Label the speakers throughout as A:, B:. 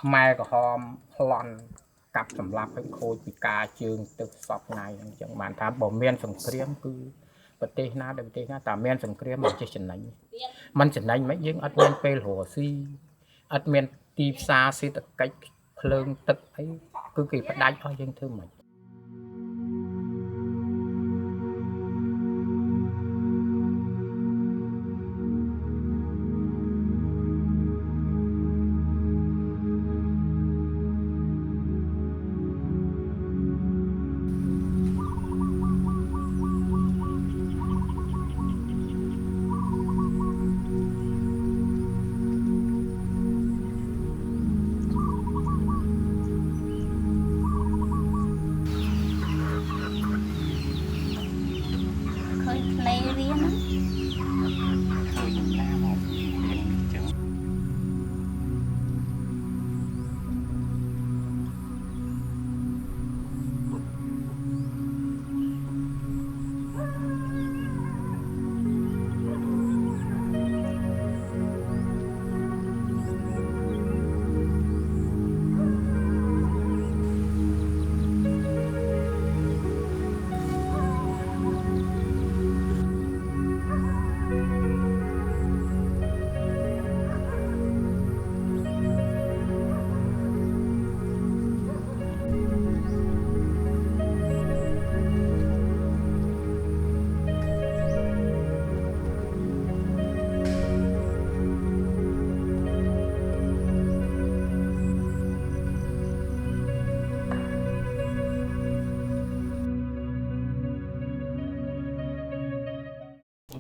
A: mai có hôm lon cặp sầm lạp với khôi bị ca trường từ sọc này chẳng bàn thám bỏ miên sừng kriếm cứ bật tê na đừng tê na tà miên sừng kriếm mà chơi chừng nàyมันchừng này mấy dương ắt miên pel hồ si ắt miên ti xa si tật cách phơn tật ấy cứ kỳ phải đánh thôi dương thương mình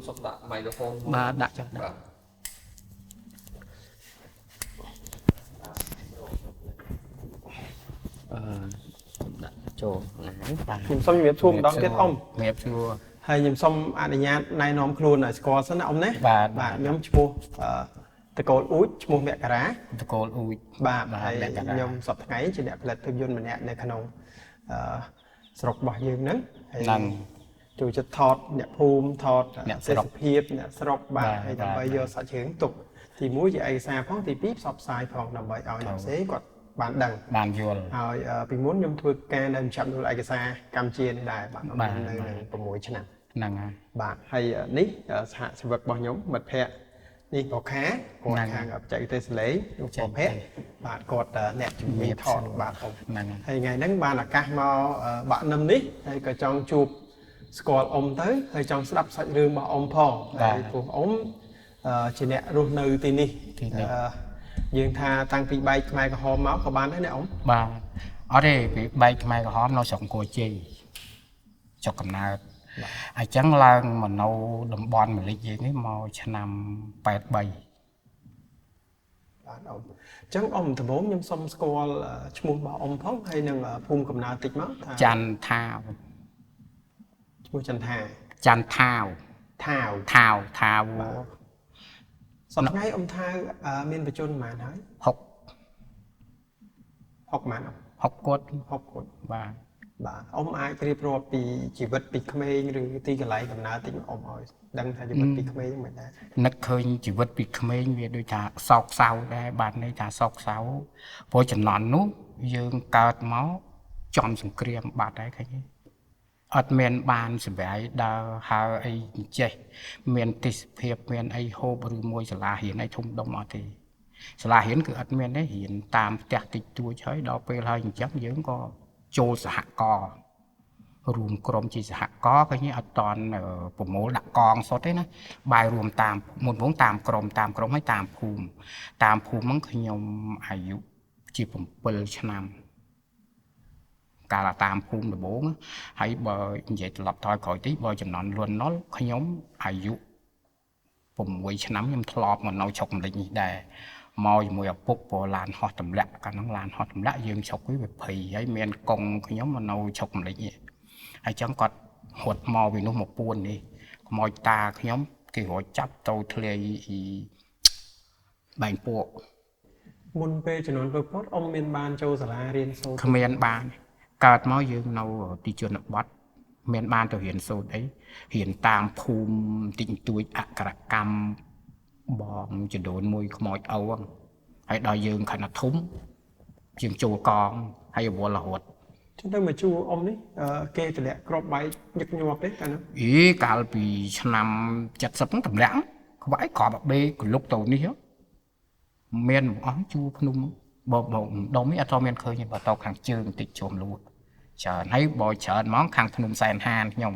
B: សុំដាក់មីក្រូហ្វូន
A: បាទដាក់ចុះដាក់ ដាក់ចូលណាបាទ
C: ខ្ញុំសូមជំរាបសួរម្ដងទៀតអ៊ំ
A: ជំរាបសួរ
C: ហើយខ្ញុំសូមអនុញ្ញាតណែនាំខ្លួនឲ្យស្គាល់សិនណាអ៊ំណា
A: បាទ
C: បាទខ្ញុំឈ្មោះតកូលអ៊ូចឈ្មោះមករា
A: តកូលអ៊ូច
C: បាទហើយខ្ញុំសប្តាហ៍ថ្ងៃជាអ្នកផលិតភាពយន្តម្នាក់នៅក្នុងស្រុករបស់យើងហ្នឹងហើយចូលចិត្តថតអ្នកភូមិថតសេដ្ឋភាពអ្នកស្រុកបាទហើយដើម្បីយកសាច់រឿងទុកទី1ជាឯកសារផងទី2ផ្សព្វផ្សាយផងដើម្បីឲ្យអ្នកផ្សេងគាត់បានដឹង
A: បានយល់
C: ហើយពីមុនខ្ញុំធ្វើការនៅចាប់យកឯកសារកម្ពុជានេះដែរបាទនៅ6ឆ្នាំ
A: ហ្នឹងហើយ
C: បាទហើយនេះសហជីវិករបស់ខ្ញុំមិត្តភ័ក្តិនេះបខាគាត់ខាងបច្ចេកទេសលេងលោកបភ័ក្របាទគាត់អ្នកជំនាញថតបាទហ្នឹងហើយថ្ងៃហ្នឹងបានឱកាសមកបាក់នឹមនេះហើយក៏ចង់ជួបស្គាល់អ៊ំទៅហើយចង់ស្ដាប់សាច់រឿងរបស់អ៊ំផងហើយព្រោះអ៊ំជាអ្នករស់នៅទីនេះយើងថាតាំងពីបែកខ្មែរក្រហមមកក៏បានដែរណាអ៊ំ
A: បាទអត់ទេពីបែកខ្មែរក្រហមនៅស្រុកអង្គរជ័យចុកកំណើតអញ្ចឹងឡើងមកនៅតំបន់មលិចយើងនេះមកឆ្នាំ83
C: បាទអ៊ំអញ្ចឹងអ៊ំដំបូងខ្ញុំសុំស្គាល់ឈ្មោះរបស់អ៊ំផងហើយនឹងភូមិកំណើតតិចមកថា
A: ច័ន្ទថាវ
C: ឈ្មោះចន្ទថាវ
A: ថាវ
C: សប្តាហ៍ថ្ងៃអ៊ំថាវមានបច្ចុប្បន្នប៉ុន្មានហើយ60ម៉ាន
A: 60គាត់
C: បាទអ៊ំអាចរៀបរាប់ពីជីវិតពីក្មេងឬទីកន្លែងកំណើតតិចអ៊ំឲ្យដឹងថាជីវិតពីក្មេងមិនដែរ
A: នឹកឃើញជីវិតពីក្មេងវាដូចថាសោកសៅដែរបាទន័យថាសោកសៅព្រោះចំណន់នោះយើងកើតមកចំសង្គ្រាមបាត់ហើយឃើញទេអត់មានបានសម្រាប់ដើរហើរអីចេះមានទេសភាពមានអីហូបឬមួយសាលារៀនអីធំដុំអត់ទេសាលារៀនគឺអត់មានទេរៀនតាមផ្ទះតិចតួចហើយដល់ពេលហើយអញ្ចឹងយើងក៏ចូលសហករណ៍រួមក្រុមជាសហករណ៍ឃើញអត់តន់ប្រមូលដាក់កងសុទ្ធទេណាបាយរួមតាមមុនហ្មងតាមក្រុមហើយតាមភូមិហ្នឹងខ្ញុំអាយុជា7ឆ្នាំកាលតាមភូមិដំបូងហើយបើនិយាយត្រឡប់ថយក្រោយទីបើចំនួនលន់ណុលខ្ញុំអាយុ6ឆ្នាំខ្ញុំធ្លាប់មកនៅស្រុកមលិចនេះដែរមកជាមួយឪពុកព្រោះឡានហោះទម្លាក់កាលហ្នឹងឡានហោះទម្លាក់យើងស្រុកវាភ័យហើយមានកងខ្ញុំមកនៅស្រុកមលិចនេះហើយចឹងគាត់រត់មកពីនោះមកពួននេះខ្មោចតាខ្ញុំគេរត់ចាប់ទៅធ្លាយបែងពួក
C: មុនពេលជំនាន់ពុទ្ធអ៊ំមានបានចូលសាលារៀនសូត្រ
A: គ្មានបានកើតមកយើងនៅទីជនបទមានបានទៅរៀនសូត្រអីរៀនតាមភូមិតិចតួចអក្សរកម្មបងចដូនមួយខ្មោចអូហើយដល់យើងខណៈធំ ជាងចូលកងហើយវល់រហូត
C: ចឹងទៅមកជួអ៊ំនេះគេតម្លាក់ក្របបែកញឹកញាប់ទេកាលនោះ
A: អីកាលពីឆ្នាំ70ហ្នឹងតម្លាក់ក្បែរក្របបេកលុកទៅនេះមានអស់ជួភ្នំបើដុំនេះអត់មានឃើញទេបើតខាងជើងបន្តិចជុំលួចច្រើនហើយបើច្រើនហ្មងខាងភ្នំសែនហានខ្ញុំ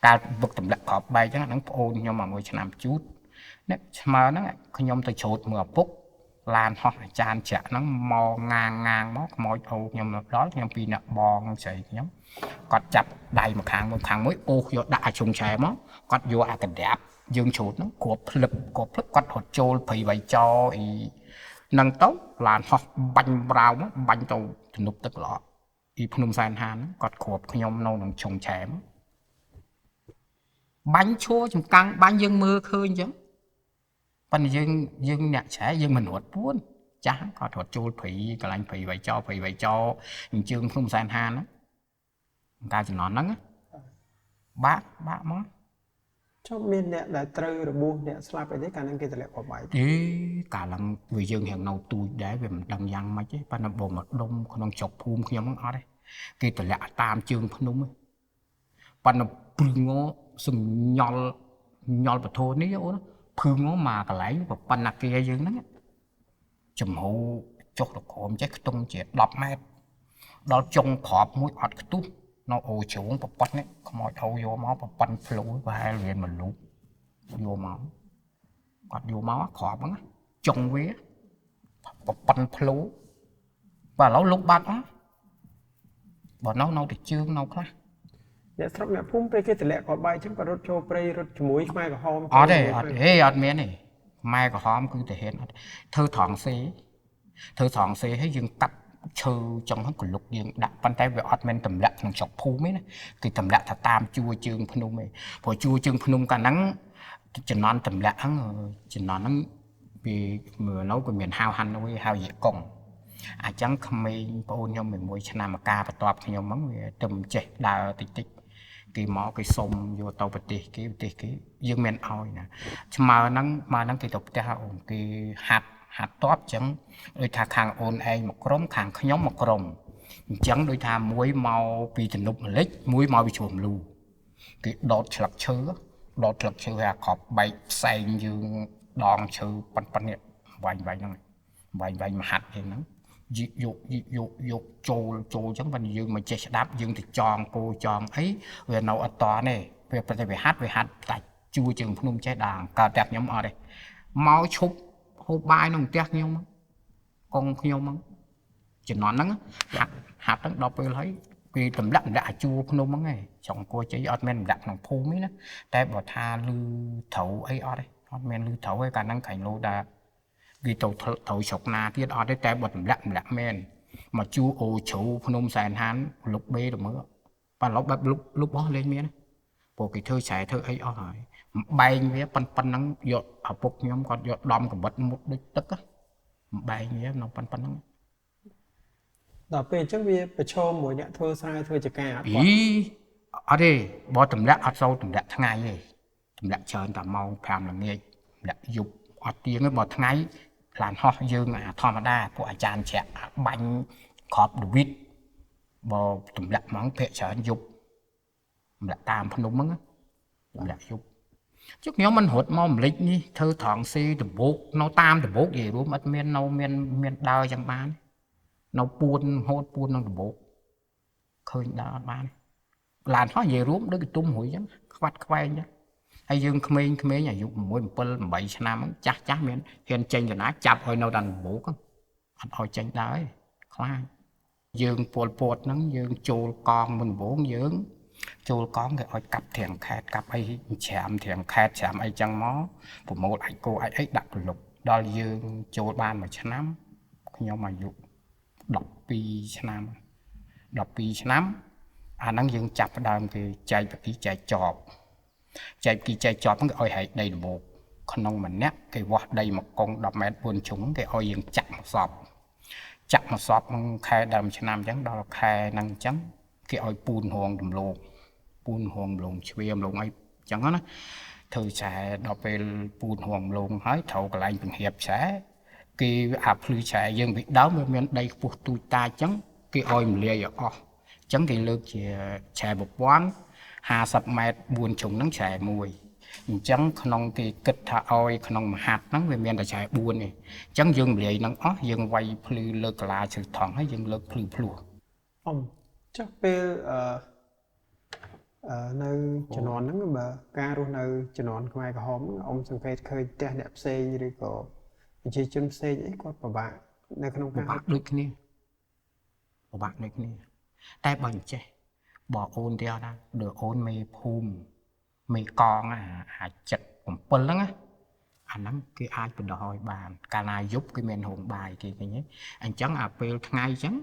A: កាលវឹកតម្លាក់ក្របបែកហ្នឹងហ្នឹងប្អូនខ្ញុំមួយឆ្នាំជូតនេះស្មើហ្នឹងខ្ញុំទៅច្រូតមើលឪពុកឡានហោះអាចារ្យចាក់ហ្នឹងមកងាងមកខ្មោចអូខ្ញុំដល់ខ្ញុំពីអ្នកបងស្រីខ្ញុំគាត់ចាប់ដៃមកខាងមួយអូសយកដាក់អាជុងឆែមកគាត់យកអាកណ្ដាប់យើងច្រូតហ្នឹងគ្រាប់ភ្លឹបគាត់រត់ចូលព្រៃវៃចោអីនឹងទៅឡានហោះបាញ់ប្រៅមកបាញ់ទៅទំនប់ទឹកល្អពីភ្នំសែនហានគាត់គ្រាប់ខ្ញុំនៅនឹងជុងឆែមបាញ់ឈួរចំកាំងបាញ់យើងមើលឃើញអញ្ចឹងប៉ុន្តែយើងអ្នកឆែយើងមិនរត់ពួនចាស់គាត់រត់ចូលព្រៃកន្លែងព្រៃវៃចោអញ្ជើញភ្នំសែនហានហ្នឹងការចំណន់ហ្នឹងបាក់មក
C: ចុះមានអ្នកដែលត្រូវរបួសអ្នកស្លាប់អីទេកាលហ្នឹងគេតម្លាក់ក្របបែក
A: កាលឡើងវាយើងរៀងនៅទូចដែរវាមិនដឹងយ៉ាងម៉េចទេប៉ុន្តែបើមកដុំក្នុងចុកភូមិខ្ញុំហ្នឹងអត់ទេគេតម្លាក់តាមជើងភ្នំប៉ុន្តែព្រឹងសំញល់បធូរនេះអូនភឹងមកកន្លែងប៉ុណ្ណាគេយើងហ្នឹងចំហចុះទៅក្រោមចេះខ្ទង់ជា10ម៉ែត្រដល់ចុងក្របមួយអត់ខ្ទុះនៅអូជ្រុងប្រប៉ាត់នេះខ្មោចហៅយកមកប្រប៉ាន់ភ្លូប្រហែលរៀនមកលូកយកមកគាត់យកមកក្របហ្នឹងចុងវាប្រប៉ាន់ភ្លូបាទឥឡូវលុកបាត់បើនៅតែជើងនៅខ្លះ
C: អ្នកស្រុកអ្នកភូមិពេលគេតម្លាក់ក្របបែកអញ្ចឹងក៏រត់ចូលព្រៃរត់ជាមួយខ្មែរក្រហម
A: អត់ទេអត់មានទេម៉ែក្រហមគឺតែហ៊ានអត់ធ្វើត្រង់សេឲ្យយើងកាត់ឈើចង់ហ្នឹងក៏លុកយើងដាក់ប៉ុន្តែវាអត់មានតម្លាក់ក្នុងស្រុកភូមិទេណាគឺតម្លាក់ថាតាមជួរជើងភ្នំឯងព្រោះជួរជើងភ្នំកាលហ្នឹងចំណន់តម្លាក់ហ្នឹងវាមើលនៅក៏មានហៅហាន់នោះហៅយាកុងអញ្ចឹងក្មេងប្អូនខ្ញុំមួយឆ្នាំមកការបន្ទាប់ខ្ញុំហ្នឹងវាទៅចេះដើរតិចគេមកគេសុំយកទៅប្រទេសគេយើងមានឲ្យណាឆ្មើហ្នឹងគេទៅផ្ទះអូនគេហាត់តបអញ្ចឹងដូចថាខាងអូនឯងមកក្រុមខាងខ្ញុំមកក្រុមអញ្ចឹងដូចថាមួយមកពីទំនប់ម្លេចមួយមកពីជ្រុំលូគេដុតឆ្លឹកឈើឲ្យអាក្របបែកផ្សែងយើងដងឈើប៉ុណ្ណឹងវាយហ្នឹងវាយមហាត់ហ្នឹងយកចូលអញ្ចឹងបើយើងមកចេះស្ដាប់យើងទៅចងគោចងអីវានៅអត់តទេវាប្រតិវាហាត់តែជួជើងភ្នំចេះដាងកើតតែខ្ញុំអត់ទេមកឈប់ហូបបាយក្នុងផ្ទះខ្ញុំកងខ្ញុំហ្នឹងជំនាន់ហ្នឹងហាត់ហ្នឹងដល់ពេលហើយគេតម្លាក់អាជួរភ្នំហ្នឹងឯងចង់អង្គុយជ័យអត់មានតម្លាក់ក្នុងភូមិទេណាតែបើថាលឺត្រូវអីអត់ទេអត់មានលឺត្រូវទេកាលហ្នឹងក្រែងលោដាគេទៅត្រូវស្រុកណាទៀតអត់ទេតែបើតម្លាក់មែនមកជួអូជ្រូភ្នំសែនហានលុកបេទៅមើលប៉ាឡុកបែបលុបអស់លេងមានព្រោះគេធ្វើស្រែធ្វើអីអស់ហើយបែងវាប៉ុណ្ណឹងយកឪពុកខ្ញុំគាត់យកដំកបិតមុតដូចទឹកបែងវានៅប៉ុណ្ណឹង
C: ដល់ពេលអញ្ចឹងវាប្រឈមមួយអ្នកធ្វើស្រែធ្វើចការអត់
A: អត់ទេបើតម្លាក់អត់សូវតម្លាក់ថ្ងៃទេតម្លាក់ច្រើនតែម៉ោង5ល្ងាចតម្លាក់យប់អត់ទៀងទេបើថ្ងៃឡានហោះយើងអាធម្មតាពួកអាចារ្យជ្រាក់បាញ់ក្របដវិតបើតម្លាក់ហ្មងភាកច្រើនយប់តម្លាក់តាមភ្នំហ្នឹងតម្លាក់យប់ជិះខ្ញុំមិនរត់មកម្លេចនេះធ្វើត្រង់ស៊ីដបោកនៅតាមដបោកនិយាយរួមអត់មាននៅមានដើរចឹងបាននៅពួនហូតពួនក្នុងដបោកឃើញដើរអត់បានឡានហោះនិយាយរួមដូចកន្ទុំរួយចឹងខ្វាត់ខ្វែងចឹងហើយយើងក្មេងអាយុ6 7 8ឆ្នាំចាស់មានហ៊ានចេញកណាចាប់ឲ្យនៅតាមដបោកអត់ឲ្យចេញដើរទេខ្លាចយើងពលពតហ្នឹងយើងចូលកងមុនដំបូងយើងចូលកងគេឲ្យកាប់ធាងខេតកាប់អីច្រាមធាងខេតច្រាមអីចឹងមកប្រមូលអាចគោអាចអីដាក់ប្រលុកដល់យើងចូលបាន1ឆ្នាំខ្ញុំអាយុ12ឆ្នាំអាហ្នឹងយើងចាប់ផ្ដើមគេចែកបកីចែកចប់ហ្នឹងគេឲ្យហែកដីដំបូកក្នុងម្នាក់គេវាស់ដីមកកង10ម៉ែត្រ4ជ្រុងគេឲ្យយើងចាក់មកសពហ្នឹងខែដើមឆ្នាំអញ្ចឹងដល់ខែហ្នឹងអញ្ចឹងគេឲ្យពូនហងដំឡូងជ្វាមឡងអីអញ្ចឹងណាធ្វើខ្សែដល់ពេលពូនហងដំឡូងហើយត្រូវកន្លែងពង្រៀបខ្សែ cái áp lư chạy dương bị đau mà miền đây buộc tụi ta chẳng cái oi mà lia ở chẳng cái lược chỉ chạy một quán 50 mét buồn chúng nó chạy mùi chẳng không cái kịch thà oi không mà hạt nó về miền là chạy buồn này chẳng dương lia nó dương quay lư lược là sự thằng hay dương lược lư lùa
C: ông chắc về nơi chợ nón nó mà ca rồi nơi chợ nón ngoài cái hóm ông sang phê khơi cha đẹp xe như đây có chỉ chấm xe ấy có bà bạn nơi không ca
A: bạn được nè bạn được nèแต่บ่นเจบ่โอนเดียวนะเดือโอนมีภูมิมีกองจัดผมเปิ้ลแล้วไงอันนั้นคืออาจเป็นดอยบานการนายยุบคือเมนหงบายกี่อย่างเงี้ยอันจังเป็นไงจัง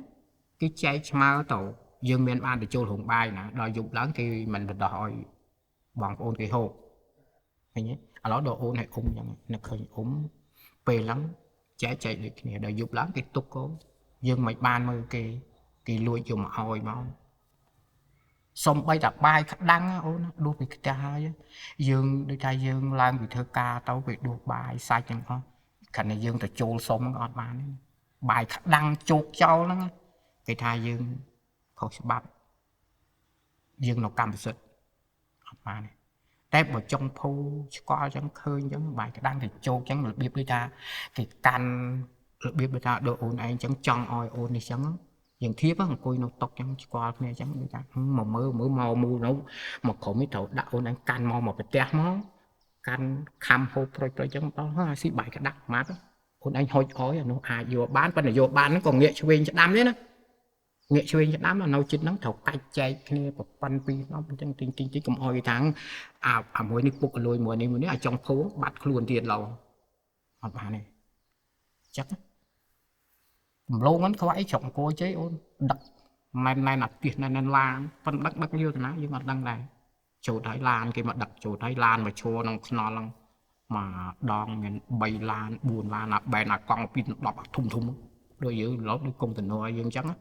A: cái chạy mà tàu dương miền ban để trôi hồng bài nè đòi dục lớn thì mình phải đòi bằng ôn cái hồ anh nhé ở đó đồ ôn này ôm chẳng nó khơi ốm về lắm chạy được này đòi dục lớn cái tục cố dương mày ban mơ cái lùi dùng hồi máu xong bay đặt bay khách đăng ôn đua bị cái hai dương đôi trai dương làm bị thơ ca tao bị đua bài sai chẳng không khả này dương phải trôi sống ngọt bàn bài khách đăng chột châu lắm cái thai dương không sẽ bắt dương nó cầm sứt mà này tép vào trong phu có chẳng khơi chẳng bài cái đăng thì trâu chẳng được biết với ta cái căn được biết với ta độ ôn anh chẳng tròn oi ôn đi chẳng dương thiếp á coi nó tóc chẳng qua nghe chẳng với ta mà mơ màu mù nó một khổ mấy thầu đã ôn anh căn mò một cái tép mó căn khăm hộp rồi chẳng đó xí bài cái đắc mát ôn anh hôi ói nó vô bán bên này vô bán nó còn nghệ cho bên cho đám đấy nó nghệ chuyên cho đám là nấu chín nắng thầu cay chay kia một pan pi nó chân tinh cầm oi tháng mỗi nước bột lôi mỗi này ở trong phố bắt luôn tiền lầu họ bà này chắc lâu ngắn không ấy trọng cô chế ôn đặc này là tiền này là phân đắc nhiêu thế nào nhưng mà đăng này chỗ Thái Lan cái mà đặt chỗ Thái Lan mà cho nó lăng mà đòn mình bay lan buồn lan là bè là con pin đọc thùng đôi giữa lót đi công tình thôi dương trắng á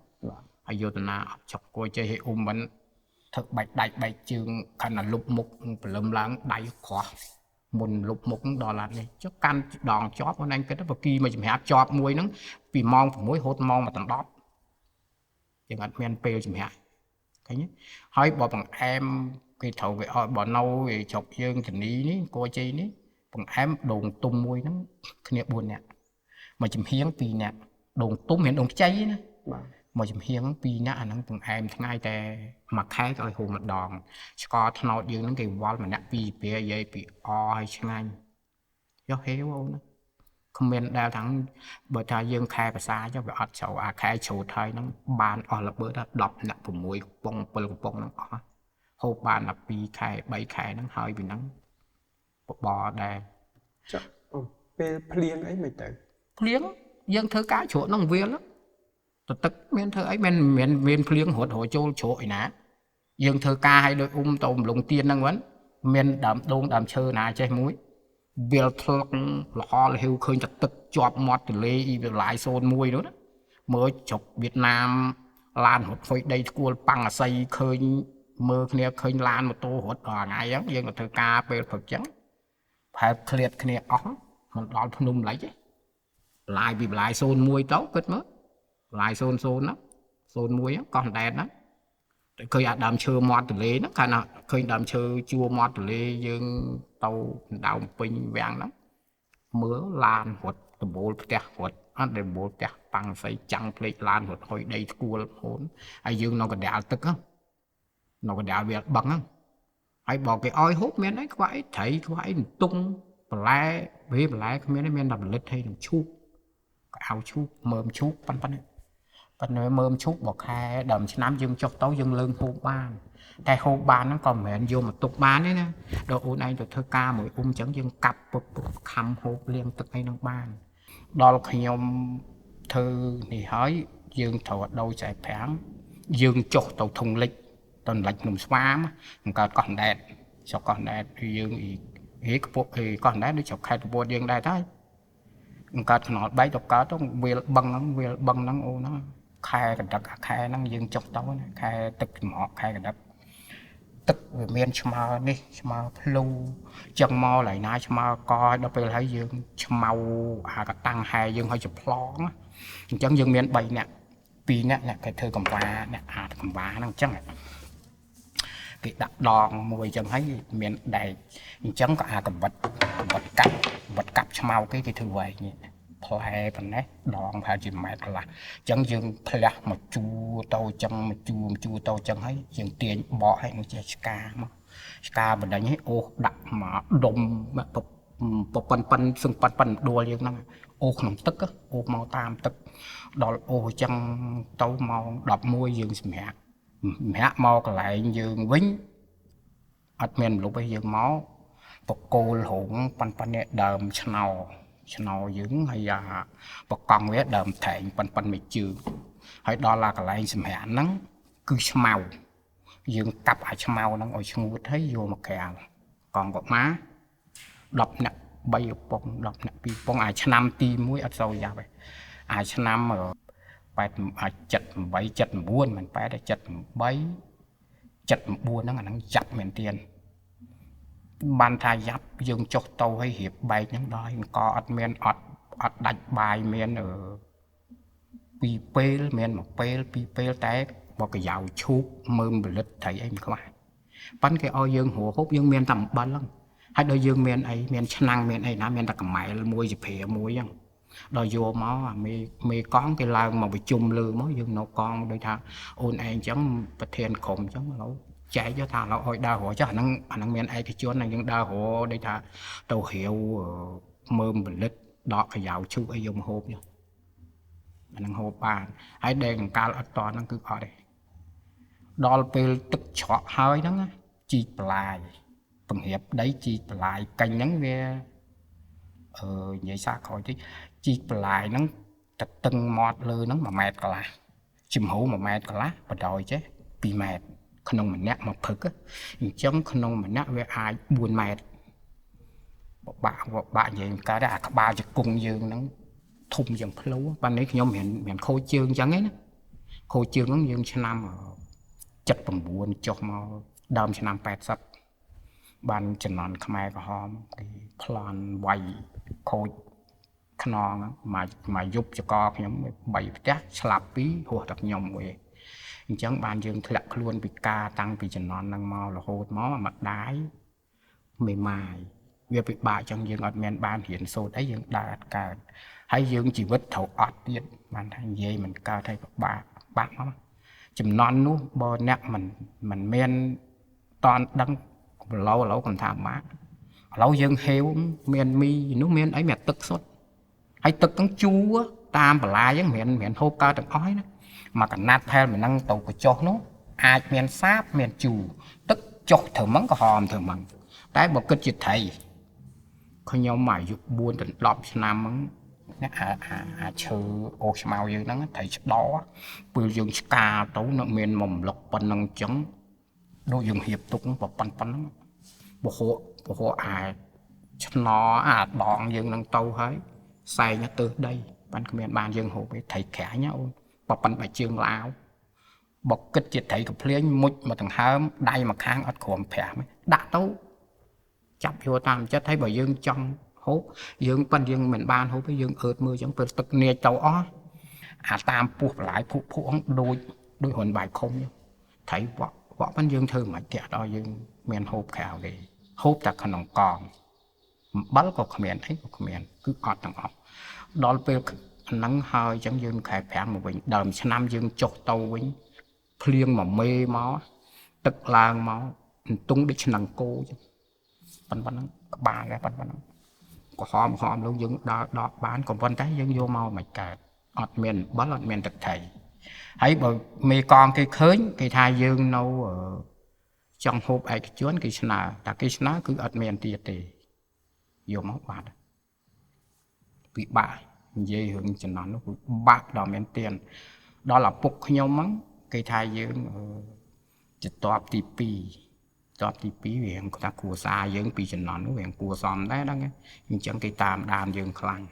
A: ai vô tình nào chọc coi chơi mình thực bạch đại bạch trường khăn là lục mục lầm lãng đại khó mình lục mục đò là này cho căn đòn chóp của anh cái đó vào kia mà chỉ hạt chóp muối nó vì mong muối hốt mong mà tận đó chẳng hạn men pêu chỉ hạt cái nhé hỏi bỏ bằng em cái thầu về họ bỏ nâu về chọc dương tình ý ní cô chi ní bằng em đồn tung muối nó cái buồn nè mà chỉ hiến vì nè đồn tung hiện đồn cháy nữa mà chấm hiếng pi nhá nó từng em ngayแต่mặt khác rồi hồ mặt đòn có thằng nào dương nó cái wall mà nè pi bia dây pi oi chẳng anh do héo không comment đa thằng bữa ta dương khai và xa cho vợ chậu khai chậu thay nó bàn là bữa đó đọc nè của mũi bông nó hồ bàn là pi khai bảy khai nó hơi bị nắng bò đè
C: về plieng ấy mày tự
A: plieng dương thơ cá chỗ nó viên lắm tất miền thơ ấy miền plieng hột hồ châu trội nè dương thơ ca hay đôi tôm lồng tiên năng vấn miền đầm đông đầm chơi nè chơi muối việc là họ là hiu khơi chặt tức chọp mọt từ lê việc lại xôn muối nữa mới chụp Việt Nam lan hột phơi đây cua băng xây khơi mơ kia khơi lan một tô hột ở ngày á dương là thơ ca về thực trắng phải liệt kia óng mình đón nung lấy chứ lại bị lại xôn muối tấu kết mất lại xôn đó xôn muối còn đèn đó khơi đàm chơi mọt từ lê nó khả năng khơi đàm chơi chua mọt từ lê dương tàu đào pin vàng lắm mưa lan hột từ bộ tẹt hột ăn để bộ tẹt bằng phải chăng plei lan hột hồi đây cua hồn ai dương nó còn đào tức không nó còn đào việc bằng không ai bỏ cái oi hút men ấy quái thấy quái tung lại với lại men men đập lết hay chup áo chup mơm chup pan nơi mơm chup bọc hai đầm năm dương chọc tấu dương lưng hô ban cái hô ban nó còn mẹ vô một tục ban đấy nè đồ ôn anh được thơ ca mỗi chấn dương cặp khăm hô liên tục hay nó ban đó là khi ông thư thì hỏi dương thọ đâu chạy phán dương chọc tàu thùng lịch tuần lịch nằm xóa mà còn đẹp cho còn đẹp thì dương ý thì còn đẹp để chọc hai tụ bộ dương đây thôi cả nó bay độc cá trong về bằng năng ô nó khai cái đất khai năng dương chọc tấu khai tức mỏ khai cái đất tức về miền màu đi màu blue chân màu lại nãy màu coi đó bây thấy dương màu cái tăng hai dương hơi chụp ló chẳng dương miền bảy nè pi nè cái thơ cầm ba nè cầm ba nó chắc cái đặt đòn mùi chẳng thấy miền đầy chẳng có cầm vật cặp màu cái thư vậy nhỉ play phần đấy đòn phải chỉ mẹ là chẳng dương play một chu tàu chẳng một chu tàu chẳng thấy dương tiền bỏ hay nó chơi ska bên đấy nhé ô đặt mà đom pan sừng pan đua liền năng ô không tức á ô màu tam tức đó ô chẳng tàu màu đập môi dương mẹ màu cái lại dương vĩnh admin lúc bây giờ máu bọc cô hỗn pan này đờm channel dưỡng hay là bọc con với đờm thể pan mệt chưa hay đó là cái lại xem hẹn nắng cứ màu dưỡng cặp ai màu nó ngồi chung thấy vô một kẻ còn bọc má đập nè bay bông đập nè bị bông ai năm ti mũi ở sâu ra vậy ai năm ở bài chật buôn mình phải để chật buôn nó là nó chặt miền tiền ban thay giáp dương chốt tàu hay hiệp bay những đôi có admin đặt bài miền ở pp miền một pp té một cái dạo chuột mơm bự lịch thấy em các bạn bắn cái o dương hồ hút dương miền tầm bắn lắm hay đôi dương miền ấy miền năng miền ấy nó miền ta cầm máy môi dịp hè môi nhá đôi vô máu mì con cái lao mà bị chung lư máu dương nó con đôi thà ôn anh chẳng bật thiên khổng chẳng lâu chạy cho thằng nó ôi đau hộ cho anh miền ấy cái chuột này nhưng đau hộ đây thà tàu hiệu mơm bình lít đọt cái dạo chú ấy dùng hộp nhá anh hộp bàn hãy đèn cao ở toàn nó cứ ở đây đo về tức chọt hơi đó chi lại phần hiệp đấy chi lại canh nhắn về vậy sao khỏi chứ chi lại nó từng mọt lư nó mà mệt cả là chim hũ mà mệt cả lá và đòi chứ bị mệt không mình nè mà phực á chống không mình nè về ai buồn mệt bạn vậy cả đã các ba chục cùng dương nó thùng dần lúa ban đấy nhóm miền khôi chương chẳng ấy khôi chương nó dương cho năm chật bằng buồn cho màu đâm cho năm pet sắp ban chân non khai có hòm cái plan quay khôi non mà giúp cho con nhóm bảy chắc slap bí hoặc đặc nhom về chẳng ban dương thật luôn bị ca tăng vì chân non năng mau là hột máu mặt đái mềm mại việc bị bại trong dương admin ban hiện số đấy dương đạt cả hay dương chỉ vứt thầu ọt điện ban thành dây mình cao thay bạc lắm chùm non nú bò nè mình men toàn đăng lâu còn thảm má lâu dương heo men mi nú men ấy mẹ tức sốt hay tức cắn chua tam và la giống miền hô cao từng ói đó mà cả nát theo mình năng tàu của cho nó ai men sáp men chù tức chọc thử mắng có hòm thử mắng cái một cái chuyện thầy không nhau mày dục buôn tình lọp nam mắng chơi ô màu như nó thầy đó vừa dùng ska tấu nó miền mầm lộc bên năng trắng đôi dùng hiệp tục và pan bộ hộ ai nó đòn dương năng tàu hết xài nó từ đây ban miền ban dương hộ với thầy khẽ nhau và pan bài trường lao bọc kết chuyện thầy của plen một mà thằng hám đây mà khang ở khom phèm đã tấu chọc vô tam cho thấy bởi dương trong hốt dương pan dương mình ban hốt với dương ớt mưa chẳng phải tực nè tàu ó tam buộc lại phụ đôi hồn bài không thấy võ pan dương thư mà kẹt đó dương miền hộp khảo để hộp ta khăn lòng còn bắt có miền thấy có miền cứ ọt thằng ọ đó về nắng hơi chẳng dương khai phèm một bình đờm năm dương chốt tàu với phliêng mà mê máu tức lang máu tung đi năng cô chứ bắn ba cái bắn có hòm luôn dương đó bán còn vấn cái dương vô màu mạch cả ọt miền bắt ọt miền thực thầy hãy bởi mê con cái khơi cái thai dương nâu ở trong hộp ấy cái chuyến cái nào ta cái nào cứ ọt miền tiệt thì vô máu bạc bị bại dây hướng cho nó bạc đỏ miền tiền đó là phục nhau mắng cái thai dương chỉ toạp tí phí về người ta cua xa dương bị chân nón về cua xòm đấy đó nghe nhưng chẳng cái tam đàn dương khăn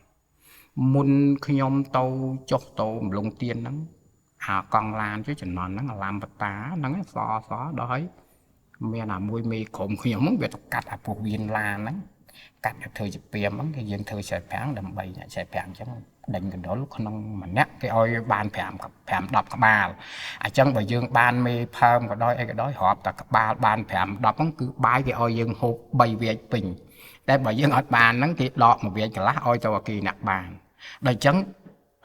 A: muốn khi nhóm tàu chốt tàu lông tiền lắm còn làm chứ chân nón nó làm bật tá nó xó đói មានអាមួយមេក្រុមខ្ញុំហ្នឹងវាទៅកាត់អាពួកវៀនឡានហ្នឹងកាត់ឲ្យធ្វើជាព្រាមហ្នឹងគេយើងធ្វើខ្សែប្រាំងដើម្បីខ្សែប្រាំងអញ្ចឹងដេញកណ្ដុលក្នុងម្នាក់គេឲ្យបាន5 10ក្បាលអញ្ចឹងបើយើងបានមេផើមក៏ដោយអីក៏ដោយរាប់តែក្បាលបាន5 10ហ្នឹងគឺបាយគេឲ្យយើងហូប3វាចពេញតែបើយើងអត់បានហ្នឹងគេដកមួយវាចកន្លះឲ្យទៅអាគេអ្នកបានដល់អញ្ចឹង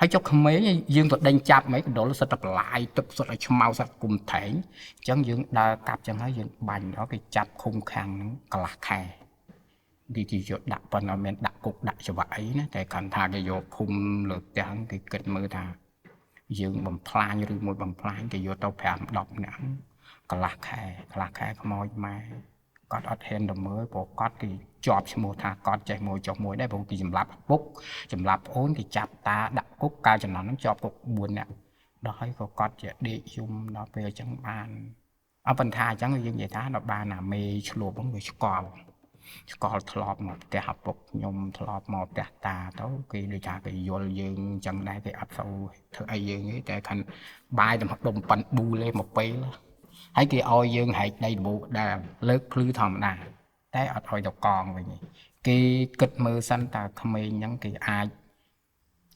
A: ហើយចុះក្មេងយើងទៅដេញចាប់មិនកណ្ដុលសិតតែបន្លាយទឹកសិតឲ្យឆ្មៅសិតគុំថែងអញ្ចឹងយើងដើរកាប់អញ្ចឹងហើយយើងបាញ់ដល់គេចាប់ឃុំខាំងហ្នឹងកន្លះខែគេយកដាក់ប៉ុណ្ណឹងមានដាក់គុកដាក់ច្បាប់អីណាតែគាត់ថាគេយកឃុំលើផ្ទះគេគិតមើលថាយើងបំផ្លាញឬមួយបំផ្លាញគេយកទៅ5 10នាក់កន្លះខែខ្មោចម៉ែគាត់អត់ហ៊ានទៅមើលព្រោះគាត់គេជាប់ឈ្មោះថាគាត់ចេះមួយចុះមួយដែរព្រោះគេសម្លាប់ឪពុកសម្លាប់ប្អូនគេចាប់តាដាក់គុកកាលចំណន់ហ្នឹងជាប់គុក4នាក់ដល់ហើយក៏គាត់ជាដេកយំដល់ពេលអញ្ចឹងបានអប៉ុន្តែអញ្ចឹងយើងនិយាយថាដល់បានអាមេឆ្លួបហ្នឹងវាឆ្កល់ធ្លាប់មកផ្ទះឪពុកខ្ញុំធ្លាប់មកផ្ទះតាទៅគេដូចថាគេយល់យើងអញ្ចឹងដែរគេអត់សូវធ្វើអីយើងទេតែខាន់បាយតែមកដុំប៉ាន់ប៊ូលេមកពេលហើយគេឲ្យយើងហែកដីដបូកដែរលើកភ្លឺធម្មតាតែអត់ឲ្យទៅកងវិញគេគិតមើលសិនតើក្មេងហ្នឹងគេអាច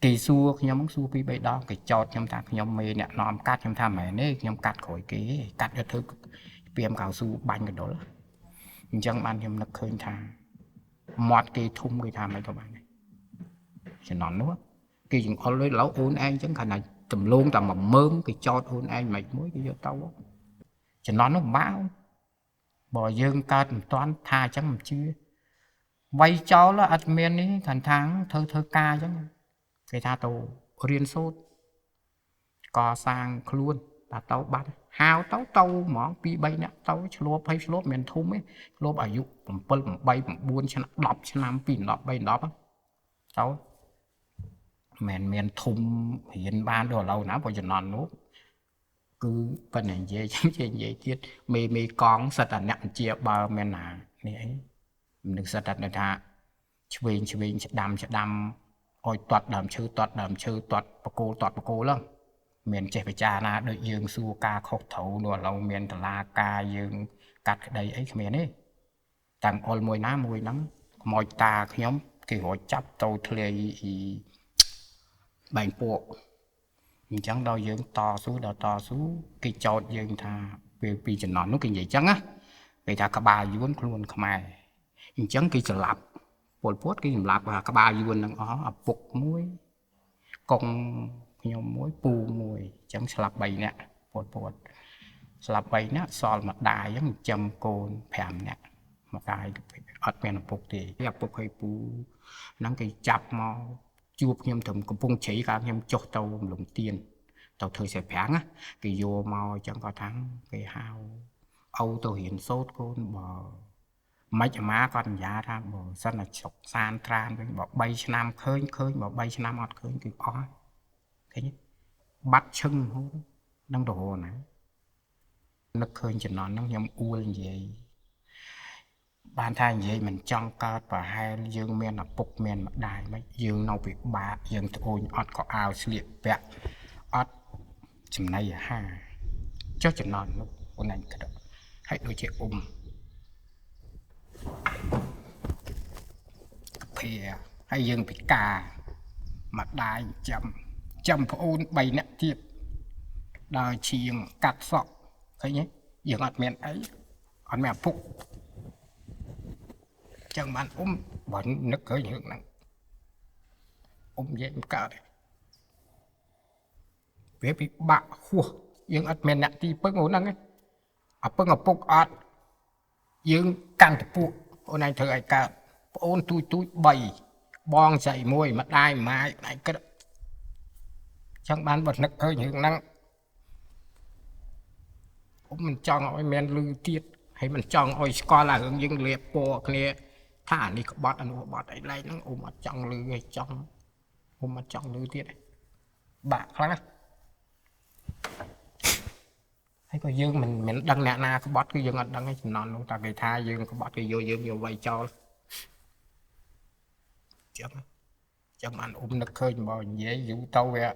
A: គេសួរខ្ញុំសួរ2 3ដងគេចោទខ្ញុំថាខ្ញុំមេអ្នកនាំកាត់ខ្ញុំថាមែនទេខ្ញុំកាត់ក្រោយគេកាត់យកធ្វើព្រាមកៅស៊ូបាញ់កណ្ដុលអញ្ចឹងបានខ្ញុំនឹកឃើញថាមាត់គេធំគេថាមិនទៅបានជំនាន់នោះគេចង្អុលលើឡូវអូនឯងអញ្ចឹងខណៈទំលងតែ1មើមគេចោទអូនឯងមិនមួយគេយកទៅជំនាន់នោះបាក់បើយើងកើតមិនតាន់ថាអញ្ចឹងមិនជឿវាយចោលអត់មាននេះខាងខាងធ្វើការអញ្ចឹងគេថាទៅរៀនសូត្រកសាងខ្លួនតែទៅបាត់ហៅទៅហ្មង2 3នាក់ទៅឆ្លួបហើយឆ្លួបមិនធំទេឆ្លួបអាយុ7 8 9ឆ្នាំ10ឆ្នាំ2 10 3 10ទៅមិនមានធំរៀនបានដល់ឥឡូវណាបើជំនាន់នោះគឺប៉ុណ្ណឹងនិយាយទៀតមេកងសិតតែអ្នកជាបើមែនណានេះអីនឹងសិតតែថាឆ្វេងឆ្ដាំអោយទាត់ដើមឈើទាត់បកគោឡើងមានចេះពិចារណាដូចយើងសួរការខុសត្រូវនោះឥឡូវមានតឡាការយើងកាត់ក្តីអីគ្មានទេតាំងអុលមួយណាមួយហ្នឹងខ្មោចតាខ្ញុំគេរត់ចាប់ទៅធ្លាយបែងពួកអញ្ចឹងដល់យើងតស៊ូគេចោទយើងថាពេលពីចំណន់នោះគេនិយាយអញ្ចឹងណាគេថាក្បាលយួនខ្លួនខ្មែរអញ្ចឹងគេស្លាប់ពលពតគេសម្លាប់ក្បាលយួននឹងអស់ឪពុកមួយកងខ្ញុំមួយពូមួយអញ្ចឹងស្លាប់3នាក់ពលពតស្លាប់3នាក់សល់ម្ដាយអញ្ចឹងចាំកូន5នាក់ម្ដាយអត់មានឪពុកទេឪពុកឲ្យពូហ្នឹងគេចាប់មកជួបខ្ញុំត្រឹមកំពង់ជ័យកាលខ្ញុំចុះទៅរំលងទៀនទៅធ្វើខ្សែប្រាំងគេយកមកអញ្ចឹងគាត់ថាគេហៅអូទៅរៀនសូត្រកូនបើមិនអាម៉ាគាត់សញ្ញាថាបើសិនតែជុកសានត្រានវិញបើ3ឆ្នាំឃើញបើ3ឆ្នាំអត់ឃើញគឺអស់ឃើញបាត់ឈឹងហូរនឹងទៅហូរណានឹកឃើញចំណន់ហ្នឹងខ្ញុំអួលនិយាយបានថានិយាយមិនចង់កើតប្រហែលយើងមានឪពុកមានម្ដាយមិនយើងនៅពិបាកយើងត្អូញអត់ក៏អាវស្លៀកពាក់អត់ចំណីអាហារចុះចំណន់នោះអូនឯងគិតហើយដូចជាភាហើយយើងពិការម្ដាយចាំប្អូន3នាក់ទៀតដើរឈៀងកាត់សក់ឃើញទេយើងអត់មានអីអត់មានឪពុកចឹងបានបើនឹកឃើញរឿងហ្នឹងនិយាយមិនកើតទេវាពិបាកហួសយើងអត់មានអ្នកទីពឹងហ្នឹងឯងអាពឹងឪពុកអត់យើងកាន់តពួកអូនឯងធ្វើឲ្យកើតប្អូនទូច3បងស្រី1ម្ដាយម៉ាយឯងគិតចឹងបានបើនឹកឃើញរឿងហ្នឹងមិនចង់ឲ្យមានលឺទៀតហើយមិនចង់ឲ្យស្គាល់អារឿងយើងលាបពណ៌គ្នាថាអានេះក្បត់អានោះក្បត់អីឡែកហ្នឹងអត់ចង់លឺឯងចង់អត់ចង់លឺទៀតបាក់ខ្លាំងណាស់ហើយក៏យើងមិនដឹងអ្នកណាក្បត់គឺយើងអត់ដឹងឯងចំណន់នោះតែគេថាយើងក្បត់គេយកយើងយកវាយចោលចឹងបាននឹកឃើញបើនិយាយយូរទៅវា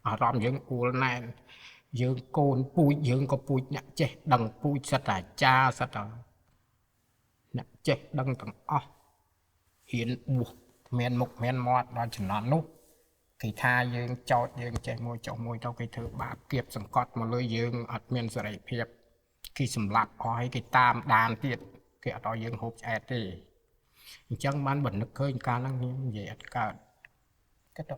A: អារម្មណ៍យើងអួលណែន dương côn pui dương có pui nè chết đằng pui sát là cha sát là nè chết đằng tầng o hiện buộc men mục men mọt đó chỉ nó nút thì tha dương cho dương chạy môi trong cái thứ bạc kiệp sầm cọt mà lưới dương ở miền sợi phiệp khi sầm lạc có cái tam đàn tiệt cái đó dương hộp chạy thì chẳng bán bẩn nước khơi ca năng như vậy cả cái đó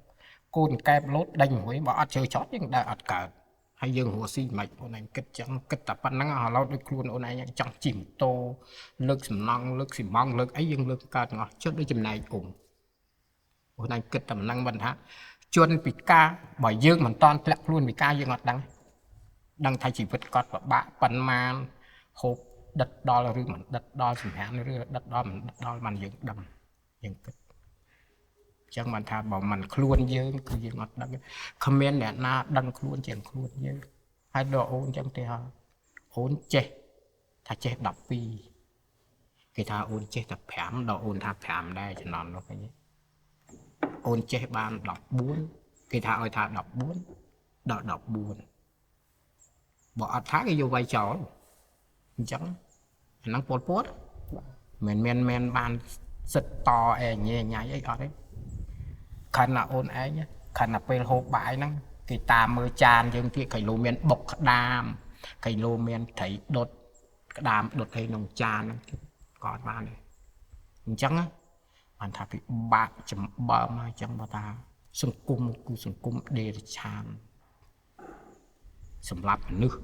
A: côn kẹp lốt đánh với bỏ chơi chót nhưng đã cả hay dương hồ si mạch ôn anh kết chẳng kết tập bắt năng họ lâu được luôn ôn anh chẳng chìm tô lực xìm năng lực xìm mong lực ấy dương lực cả ngọt trước đây chừng này cùng ôn anh kết tập năng bẩn ha chuồn bị ca bởi dương mình toàn lẹ luôn bị ca dương ngọt đăng thay chỉ vật cọt và bạ bẩn mà hộp đất đo là rư mình đất đo xìm hãn rư đất đo mình dương đầm dương kết chẳng mình thà bảo mình luôn dương cứ dương ngọt đắng comment nè na đăng luôn chẳng luôn dương hai đồ ôn chẳng thì họ ôn chê thà chê đọc pi cái thà ôn chê tập phèm đồ ôn thà phèm đây cho nó cái gì ôn chê ban đọc buồn cái thà ơi thà đọc buồn đọc buồn bỏ thác cái vô vai trò chẳng năng pol pốt men ban rất to nhẹ nhảy ấy ở đấy khăn là ôn ấy nhé khăn là pel hộp bãi năng cái ta mơ chan dương kia cái lô men bọc đam cái lô men thấy đột đam đột thấy nồng chan còn ba này chẳng á bạn thà bị bạc chấm bờ mà chẳng mà ta sung cung để chan sầm lạp nước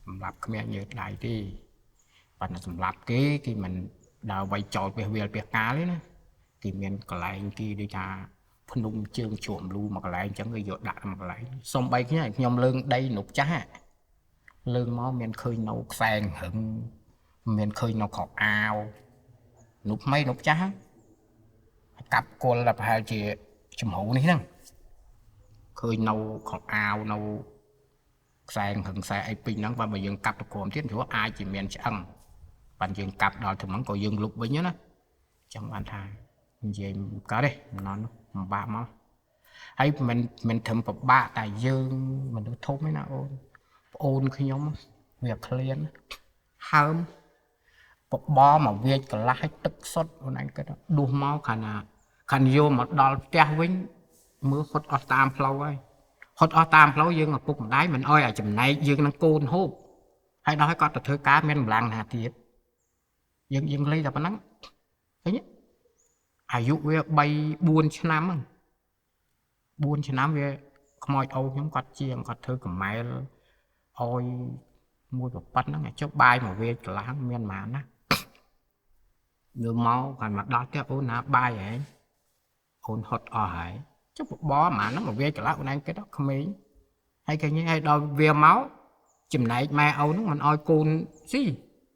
A: sầm lạp cái mẹ nhớ lại đi bạn là sầm lạp cái mình đào vay trò về cá đấy nè thì mình còn lại kia đi cha phân nung chương chuộng lu mà còn lại chẳng người dội đạn mà còn lại xong bay cái này nhom lương đây nục chá lương máu mình khơi nấu sang hững mình khơi nấu khọc ao nục mấy nục chá cặp cô là hai chị chùm hũ này nè khơi nấu khọc ao nấu sang hững sang ai pin nắng và bây giờ cặp được cồn thiết chúa ai chỉ mình sẽ ăn bạn dừng cặp đó thì mắng có dừng lục với nhớ đó chẳng bạn thà về có đây nó ba máu ấy mình thầm vào ba tại dương mình được thốt mấy nào ôn khi nhóm việc liền hâm bo mà việc cả lái tức sốt anh cái đó đua máu khăn vô một đòn treo vĩnh mưa hot ở tam flow ấy hot ở tam flow dương ở cục đáy mình ơi ở chừng này dương nó côn hộp hay nói có thơ cá men làng hà thiệt dương lấy ra bắn nắng thấy nhéอายุវា3 4ឆ្នាំ4ឆ្នាំវាខ្មោចអូខ្ញុំគាត់ជាងគាត់ធ្វើកំម៉ែលអោយមួយប្រប៉ិនហ្នឹងចុះបាយមកវាកន្លះមានប៉ុន្មានណាញើមកគាត់មកដល់ផ្ទះអូនណាបាយហ៎អូនហត់អស់ហើយចុះបបប៉ុន្មានហ្នឹងមកវាកន្លះអូនឯងគិតក្មេងហើយគេញ៉ៃឲ្យដល់វាមកចំណែកម៉ែអូនហ្នឹងមិនឲ្យកូនស៊ី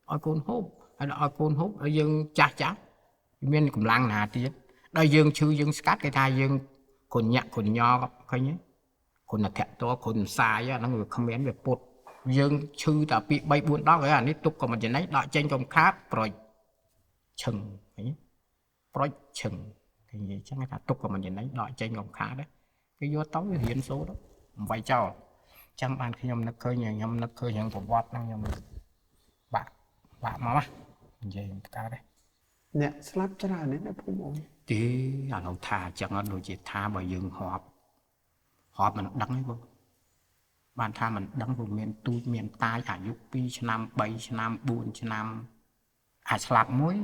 A: ឲ្យកូនហូបហើយឲ្យកូនហូបឲ្យយើងចាស់មានកម្លាំងណាទៀតដល់យើងឈឺយើងស្កាត់គេថាយើងគុណញាក់គុណញ័រឃើញទេគុណធៈតគុណសាយហ្នឹងវាគ្មានវាពុតយើងឈឺតែពី3 4ដងហើយអានេះទុកក៏មិនចំណេញដកចេញក៏ខាតប្រុចឈឹងឃើញទេប្រុចឈឹងគេនិយាយចឹងថាទុកក៏មិនចំណេញដកចេញក៏ខាតដែរគេយកទៅរៀនសូត្រអំបៃចោលចាំបានខ្ញុំនឹកឃើញខ្ញុំនឹកឃើញរឿងប្រវត្តិហ្នឹងខ្ញុំបាក់មកនិយាយកើតដែរ
C: អ្នកស្លាប់ច្រើននេះនៅភូមិអូន
A: ទេអានោះថាចឹងអត់ដូចជាថាបើយើងហប់មិនដឹងទេបងបានថាមិនដឹងព្រោះមានទូចមានតាយអាយុ2ឆ្នាំ3ឆ្នាំ4ឆ្នាំអាចស្លាប់មួយ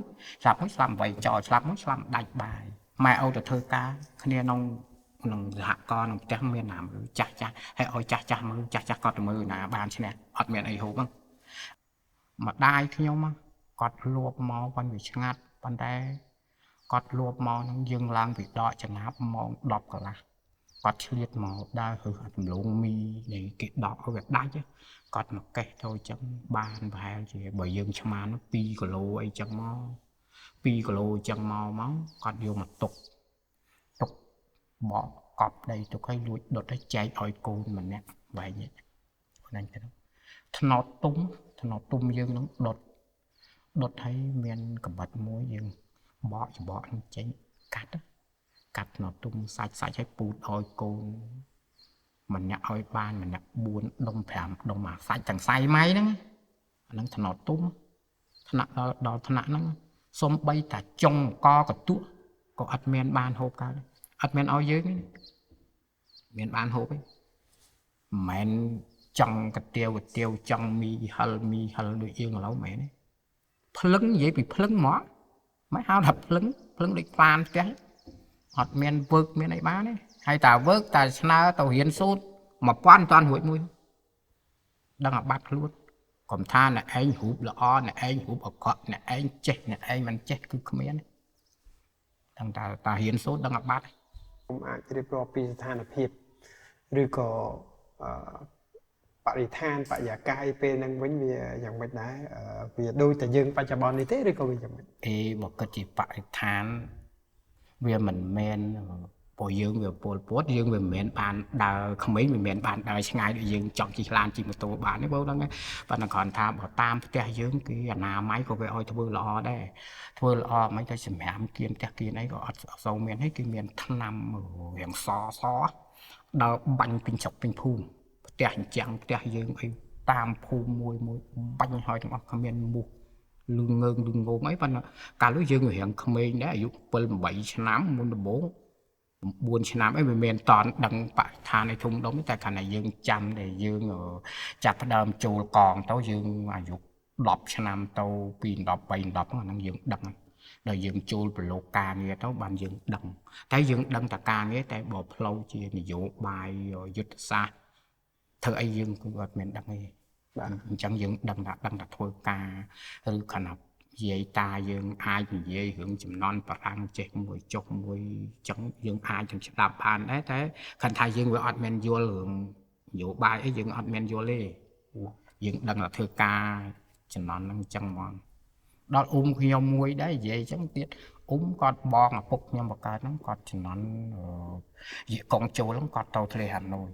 A: ស្លាប់វ័យចោលស្លាប់មួយស្លាប់ដាច់បាយម៉ែអូទៅធ្វើការគ្នាក្នុងសហគមន៍ក្នុងផ្ទះមានណាមើលចាស់ហើយឲ្យចាស់មើលចាស់គាត់ទៅមើលណាបានឈ្នះអត់មានអីហូបហ្នឹងម្ដាយខ្ញុំគាត់លួបមកបានវាឆ្ងាត់ប៉ុន្តែគាត់លួបមកនឹងយើងឡើងពីដកចំណាប់ម៉ោង10កន្លះគាត់ឆ្លៀតមកដើរហឺអត់ដំឡូងមីដែលគេដកឲ្យវាដាច់គាត់មកកេះទៅចឹងបានប្រហែលជាបើយើងឆ្មាន2គីឡូអីចឹងមក2គីឡូចឹងមកគាត់យកមកទុកបកកប់ដីទុកឲ្យលួចដុតឲ្យចែកឲ្យកូនម្នាក់បែបនេះហ្នឹងទៅថ្នោតទុំយើងនឹងដុតឲ្យមានកំបិតមួយយើងបកច្បកចេញកាត់ថ្នោតទុំសាច់ឲ្យពូតឲ្យកូន mình nhặt oi ban mình nhặt buôn đông phèm đông mà sai chẳng sai máy đó nó thằng nọ túm thằng nọ đó thằng nọ nó xôm bay cả trong co cả tụ có admin ban hộp cả admin oi dưới miền ban hộp ấy mẹn trong cái tiêu trong mi hal đôi yên lâu mẹ đấy phấn dễ bị phấn mỏ mấy hao đập phấn để pan cái hot men vượt men này bán đấy hay tao vớt tao na tao hiến sốt mà quan toàn hội mui đang ở bắt luôn còn tha là anh hụp là o là anh hụp ở cọ là anh chết là anh mình chết cứ không biết đang tao hiến sốt đang ở bắt
C: អាចរៀបរាប់ពីស្ថានភាពឬក៏បរិស្ថានបរិយាកាសពេលហ្នឹងវិញវាយ៉ាងម៉េចដែរវាដូចតែយើងបច្ចុប្បន្ននេះទេឬក៏វាយ៉ាងម៉េច
A: បើគិតជាបរិស្ថានវាមិនមែនព្រោះយើងវាពលពតយើងវាមិនមែនបានដើរក្មេងមិនមែនបានដើរឆ្ងាយដូចយើងចង់ជិះឡានជិះម៉ូតូបានទេបងហ្នឹងប៉ុន្តែគ្រាន់ថាបើតាមផ្ទះយើងគឺអនាម័យក៏វាឲ្យធ្វើល្អដែរធ្វើល្អមិនតែសម្រាប់គៀនផ្ទះគៀនអីក៏អត់សូវមានហើយគឺមានថ្នាំរាងសដើរបាញ់ពេញស្រុកពេញភូមិផ្ទះអញ្ចឹងផ្ទះយើងអីតាមភូមិមួយបាញ់ឲ្យទាំងអស់គ្មានមូសលឺងើងលឺងងអីប៉ុន្តែកាលនោះយើងរៀងក្មេងដែរអាយុ7 8ឆ្នាំមុនដំបូង 4 ឆ្នាំអីមិនមែនតន់ដឹងបរិស្ថានឯធំដុំតែគ្រាន់តែយើងចាំដែលយើងចាប់ផ្ដើមចូលកងទៅយើងអាយុ10ឆ្នាំទៅ2 10 3 10ហ្នឹងយើងដឹងដល់យើងចូលប្រឡូកការងារទៅបានយើងដឹងតែយើងដឹងតែការងារតែបើផ្លូវជានយោបាយយុទ្ធសាស្ត្រធ្វើអីយើងគឺអត់មានដឹងទេបាទអញ្ចឹងយើងដឹងថាធ្វើការឬខណៈនិយាយតាយើងអាចនិយាយរឿងចំណន់បារាំងចេះមួយចុះមួយចឹងយើងអាចនឹងស្ដាប់បានដែរតែខណៈថាយើងវាអត់មានយល់រឿងនយោបាយអីយើងអត់មានយល់ទេយើងដឹងថាធ្វើការចំណន់ហ្នឹងចឹងហ្មងដល់ខ្ញុំមួយដែរនិយាយចឹងទៀតគាត់បងឪពុកខ្ញុំបកើតហ្នឹងគាត់ចំណន់កងចូលហ្នឹងគាត់ទៅធ្លាហាណូយ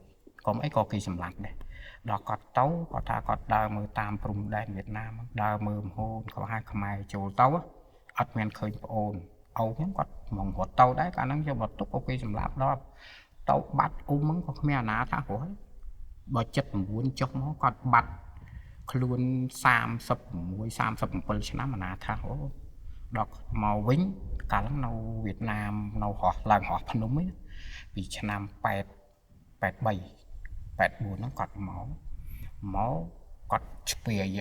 A: កុំអីក៏គេសម្លាប់ដែរដល់គាត់ទៅគាត់ថាគាត់ដើរមើលតាមព្រំដែនវៀតណាមដើរមើលមហូនគាត់ហៅខ្មែរចូលទៅអត់មានឃើញប្អូនខ្ញុំគាត់មករត់ទៅដែរកាលហ្នឹងយកមកទុកក៏គេសម្លាប់ដល់ទៅបាត់ហ្នឹងក៏គ្មានអាណាថាព្រោះបើ79ចុះមកគាត់បាត់ខ្លួន36 37ឆ្នាំអាណាថាដល់មកវិញកាលហ្នឹងនៅវៀតណាមនៅហោះឡើងហោះភ្នំហ្នឹងពីឆ្នាំ83 84ហ្នឹងគាត់មកគាត់ស្ពាយ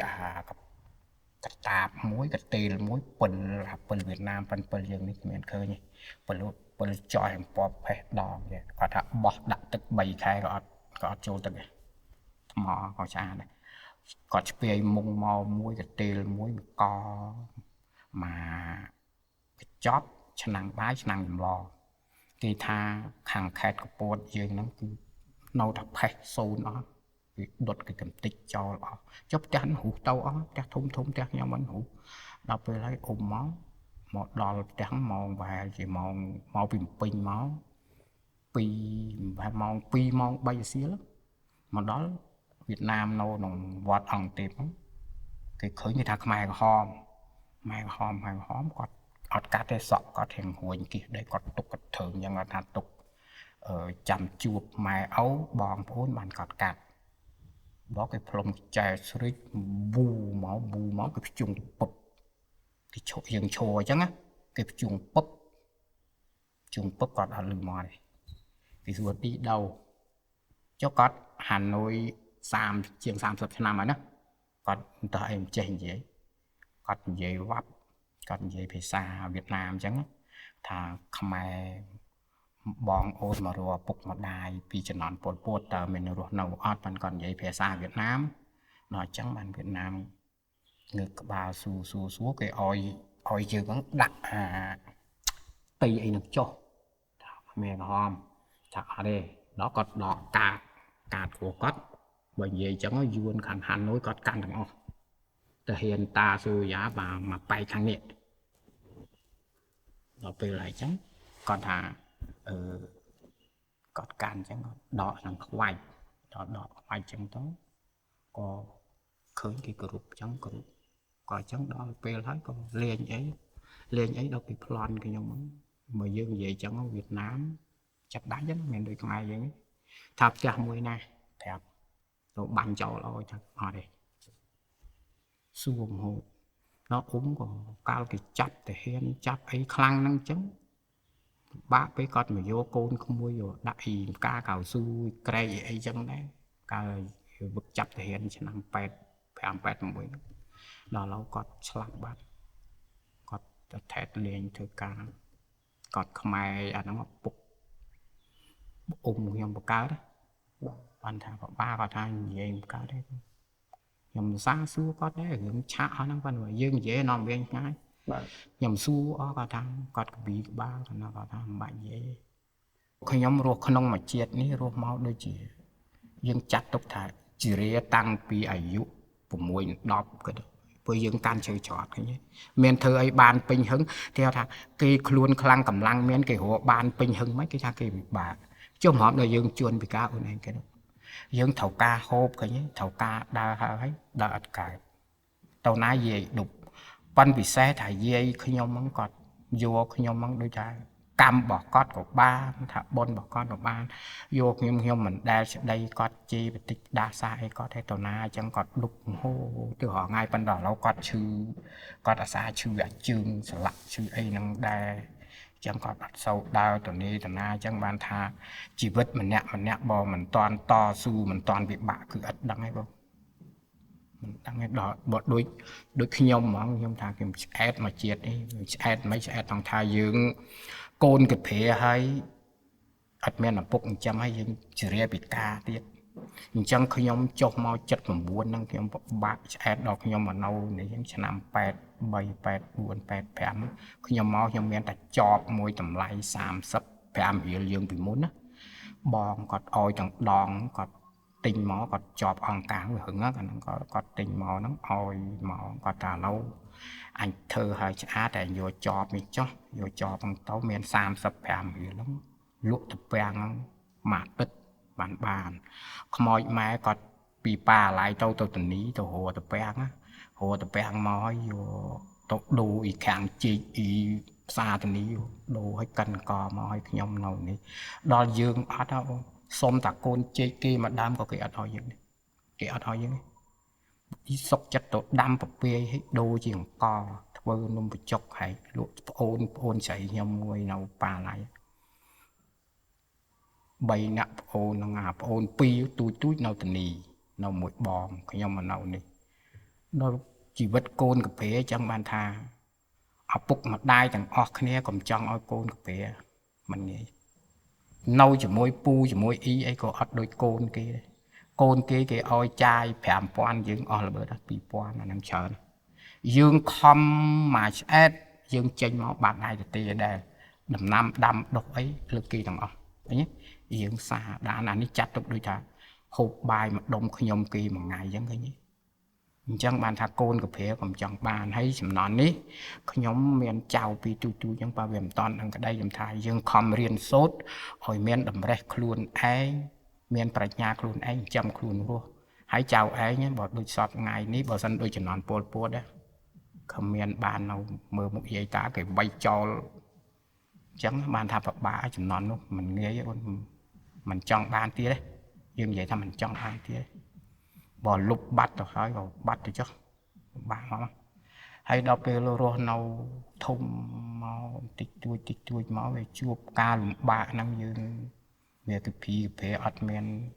A: កតាបមួយកតេលមួយ7វៀតណាម7យើងនេះគ្មានឃើញទេ7ចោយអំពបផេះដងគាត់ថាបោះដាក់ទឹក3ខែក៏អត់ចូលទឹកទេថ្មក៏ស្អាតដែរគាត់ស្ពាយមុងមកមួយកតេលមួយកមកញ្ចប់ឆ្នាំងបាយឆ្នាំងចម្លគេថាខាងខេត្តកពួតយើងហ្នឹងគឺនៅតែផេះសូនអស់វាដុតគេកំតិចចោលអស់ចុះផ្ទះហ៊ូទៅអស់ផ្ទះធំផ្ទះខ្ញុំមិនហ៊ូដល់ពេលហើយមកដល់ផ្ទះម៉ោងប្រហែលជាម៉ោងមកពីពេញមក2ម៉ោងម៉ោង3សៀលមកដល់វៀតណាមនៅក្នុងវត្តអង្គទេពគេឃើញគេថាខ្មែរក្រហមគាត់អត់កាត់ទេសក់គាត់រៀងរួញគិះដែរគាត់ទុកគាត់ធើងយ៉ាងថាទុកចាំជួបម៉ែឪបងប្អូនបានគាត់កាត់ដល់គេផ្លុំចែស្រិចប៊ូមកគេភ្ជុងពឹបគេឈប់យើងឈរអញ្ចឹងណាគេភ្ជុងពឹបគាត់អត់លឺមកទេគេសួរទីដោចុះគាត់ហាណូយជាង30ឆ្នាំហើយណាគាត់តើអីមិនចេះនិយាយគាត់និយាយវត្តគាត់និយាយភាសាវៀតណាមអញ្ចឹងថាខ្មែរបងអូនមករកពុកម្ដាយពីចំណន់ពលពតតើមានរស់នៅអត់បានគាត់និយាយភាសាវៀតណាមដល់អញ្ចឹងបានវៀតណាមងើបក្បាលសួរគេឲ្យយើងហ្នឹងដាក់ទីអីនឹងចុះថាខ្មែរក្រហមថាអត់ទេដល់គាត់ដកកាតព្រោះគាត់បើនិយាយអញ្ចឹងយួនខាងហាណូយគាត់កាន់ទាំងអស់ទៅហ៊ានតាសូយ៉ាបាទមកបែកខាងនេះដល់ពេលហើយអញ្ចឹងគាត់ថាគាត់កាន់អញ្ចឹងគាត់ដកខាងខ្វាច់ដកខ្វាច់អញ្ចឹងទៅក៏ឃើញគេគ្រប់អញ្ចឹងគ្រប់ក៏អញ្ចឹងដល់ពេលហើយក៏លេងអីដល់គេប្លន់ខ្ញុំមកយើងនិយាយអញ្ចឹងវៀតណាមចាប់ដាច់ហ្នឹងមានដូចខ្មែរយើង tháp cha mùi nè thẹp rồi bắn cho lo chắc ở đây xuồng hồ nó cũng còn cao cái chắp để hiện chắp ấy khăn năng chứng bác với con mà vô côn không mua vô đại ca cào su cây ấy chân đấy ca vực chắp thể hiện cho năm pet phải pet mũi đó là con slap bát con thẹt liền thưa ca con không ai nó mà bục nhom một cá đấy anh thà có ba con thà gì một cá đấy nhom sáng xua có đấy hướng chạ nó còn mà dương dễ nằm bên ngay nhom xua ở con thằng con bị ba con nó con thằng bạn dễ khi nhóm ruột không mà chết ní ruột máu đôi chỉ dương chặt tốc thải chỉ riêng tăng pi ai dụ của mùi đọc cái đó với dương can chơi trò cái nhé miền thơ ấy bàn bình hứng theo thằng cái luôn khăng cầm lăng miền cái hộ bàn bình hứng mấy cái thằng cái bị bà chứ không là dương chuồn bị cá ở này cái đó dương thầu ca hộp cái nhé thầu ca đa ấy đa cái tàu ná về đục pan bị xe thải dây khi nhau mắng cọt vô khi nhau mắng đôi trái cam bỏ cọt của ba thả bôn bỏ con của ba vô nhưng mình đây cọt chi bị tích đa sai có thể tàu ná chẳng cọt đục hô từ họ ngay ban đầu lâu cọt chữ cọt ở xa chữ ở trường sạ chữ ấy năng đa chẳng cọt sâu đau tàu ní tàu ná chẳng ban tha chỉ vứt mình nhẹ bò mình toàn to su mình toàn bị bạ cứ ất đắng hay không đang nghe đó bọt đôi khi nhom mà nhom thà kiếm ad mà chết đi ad mấy ad thằng thà dương côn cái phê hay ắt men là bốc chăm hay dương chỉ riêng bị ca tiết chẳng khi nhom chọc mau chất mà buồn năng kiếm bạc ad đó khi nhom mà nâu để những năm 8 7 4 8 5 khi nhom mau nhom men ta chọc môi tầm lại 30 5 hiểu dương bị muốn á bòn cọt oi chẳng đòn cọt tình mỏ còn chọp on cả người hứng á còn tình mỏ nó oi mỏ còn trà lâu anh thơ hơi chả để vô chọp mình cho vô chọp bằng tấu miền sam sập phèm gì lắm lụa tập vàng mà đất bàn mọi mẹ còn bị bà lại tàu tình ní tàu hồ tập vàng mỏi vô tàu đồ ý kháng chị ý xa tình ní đồ hay cần cò mỏi nhom nầu ní đo dương ở đâu xôm ta côn chơi kia mà đam có cái ở đó vậy cái ở đó vậy đi sọc chặt tổ đam bọc bê hết đôi chuyện co thưa nôm bị chọc hay lụt ôn chạy nhom ngồi nào bà lại bay nạp ôn ngạp ôn pi túi nào tình nì nào mũi bòn cái nhom mà nào nè nó chỉ vật côn cà phê chẳng ban tha ở bục mặt đai chẳng ọt kia còn trong oi côn cà phê mình nghĩ nâu chỉ môi pu chỉ môi ý ấy có ọt đôi côn kia cái oi chai phèm quan dương ở là bữa đó bị quan là nằm chờ dương không mà ép dương chênh máu bạn này thì để đầm độc ấy lực kỳ thằng ông đấy nhé dương xa đã là ní chặt đôi ta hộp bài mà đông khi nhom kỳ một ngày giống cái nhé chẳng bàn thà côn cà phê còn chẳng bàn hay chấm nón ní khi nhóm miền chào pi tu chẳng bao viêm toàn ở đây làm thai dương không riêng sốt hồi miền đầm rẻ luôn ấy miền bạch nhà luôn ấy chăm luôn luôn hãy chào ấy nhé bỏ đôi sọt ngày ní bỏ sân đôi chấm nón pol đấy không miền bàn nào mơ một giấy tá cái bay cho chẳng bàn thà bạc bá chấm nón luôn mình nghe mình chọn bàn tia đấy dương vậy thà mình chọn bàn tia bỏ lục bắt rồi hỏi vào bắt thì chắc bạn không hay đọc cái lô nào thông máu tích chui máu về chuột ca lụm bạ năng dương về cái phi về admin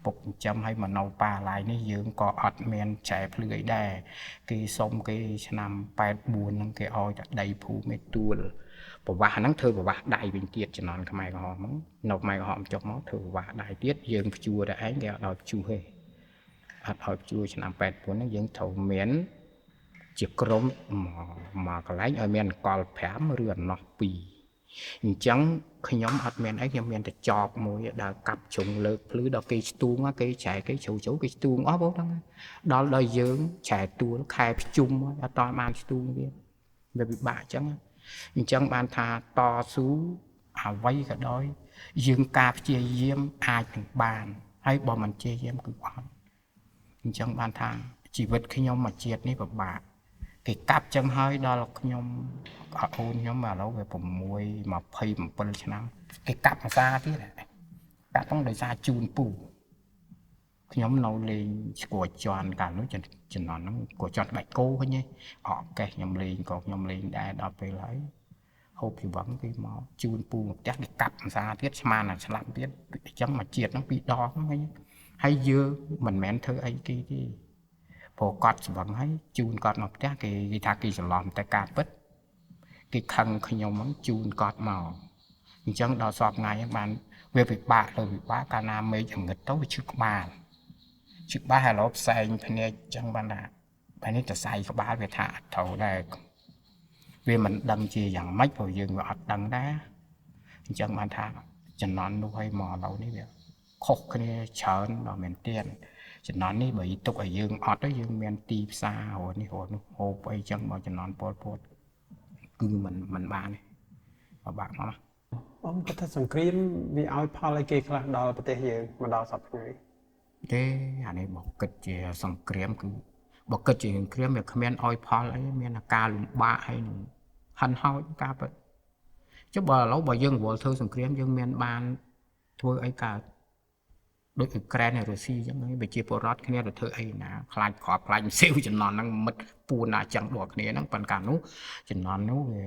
A: bục chấm hay mà nấu ba lại ní dương có admin chạy lưỡi đè cái sông cái nằm bài buồn năng cái oi đầy phù mê tua bỏ bà năng thơ bỏ bà đại bình tiết cho nó mày họ mắng nộp mày họ chọc máu thử bà đại tiết dương chua đã ấy cái đó chua hề hỏi chui cho năm 8 nó dân thầu miến chỉ crom mà cái lấy ở miền còn phèm rườn nọ pì chẳng khi nhóm admin ấy nhóm miền để chọc môi đã cặp trùng lực lưới đó cái tuông á cái chạy cái chỗ cái tuông ó bố đó đời dưỡng chạy tuông khai chung á to mang tuông kia về bị bạ chẳng ban tha to sú vay cả đôi dương cà chia diêm ai từng bàn hay bỏ mình chia diêm cứ quan chẳng bàn thang chỉ vật khi nhau mà triệt ní bà cái cáp chân hơi đó là nhau ôn nhau mà lâu về vùng muối mà phay một phần năm cái cáp mà xa thế này đãต้องដោយសារជូនពូខ្ញុំនៅលេងស្គរជន់កាលនោះចំណន់ហ្នឹងគួរជន់បាច់គោឃើញទេអកកេះខ្ញុំលេងក៏ខ្ញុំលេងដែរដល់ពេលហើយហូបពីវឹងពីមកជូនពូមកផ្ទះគេកាប់ភាសាទៀតស្មានតែស្លាប់ទៀតអញ្ចឹងមកជាតិហ្នឹង2ដងហ្នឹងហើយយើងមិនមែនធ្វើអីគេទេព្រោះគាត់ស្វឹងហើយជូនគាត់មកផ្ទះគេថាគេច្រឡំតែការពិតគេខឹងខ្ញុំហ្នឹងជូនគាត់មកអញ្ចឹងដល់សពថ្ងៃហ្នឹងបានវាពិបាកទៅពិបាកកាលណាមេឃងឹតទៅវាឈឺក្បាលហើយឡូវផ្សែងភ្នែកអញ្ចឹងបានថាបែរនេះទៅសៃក្បាលវាថាអត់ត្រូវដែរវាមិនដឹងជាយ៉ាងម៉េចព្រោះយើងវាអត់ដឹងដែរអញ្ចឹងបានថាចំណន់នោះឲ្យមកឥឡូវនេះវាខុសគ្នាច្រើនដល់មែនទៀតចំណន់នេះបើទុកឲ្យយើងអត់ទៅយើងមានទីផ្សាររត់នេះរត់នោះហូបអីចឹងមកចំណន់ពលពតគឺមិនបានទេពិបាកមក
C: ông có thể sòng cream vì ao phao lại kia là đàoประเทศយើងមកដល់សប្តាហ៍
A: ទេអានេះបើគិតជាសង្គ្រាមគឺបើគិតជាសង្គ្រាមវាគ្មានអោយផលអីមានតែការលំបាកហើយនឹងហិនហោចការពិតចុះបើឥឡូវបើយើងវល់ធ្វើសង្គ្រាមយើងមានបានធ្វើអីកើតដូចអ៊ុក្រែនហើយរុស្ស៊ីអញ្ចឹងហើយប្រជាពលរដ្ឋគ្នាទៅធ្វើអីណាខ្លាចក្របខ្លាចសេវចំណន់ហ្នឹងមិត្តពួនណាចឹងដូចគ្នាហ្នឹងប៉ុន្តែកាលនោះចំណន់នោះវា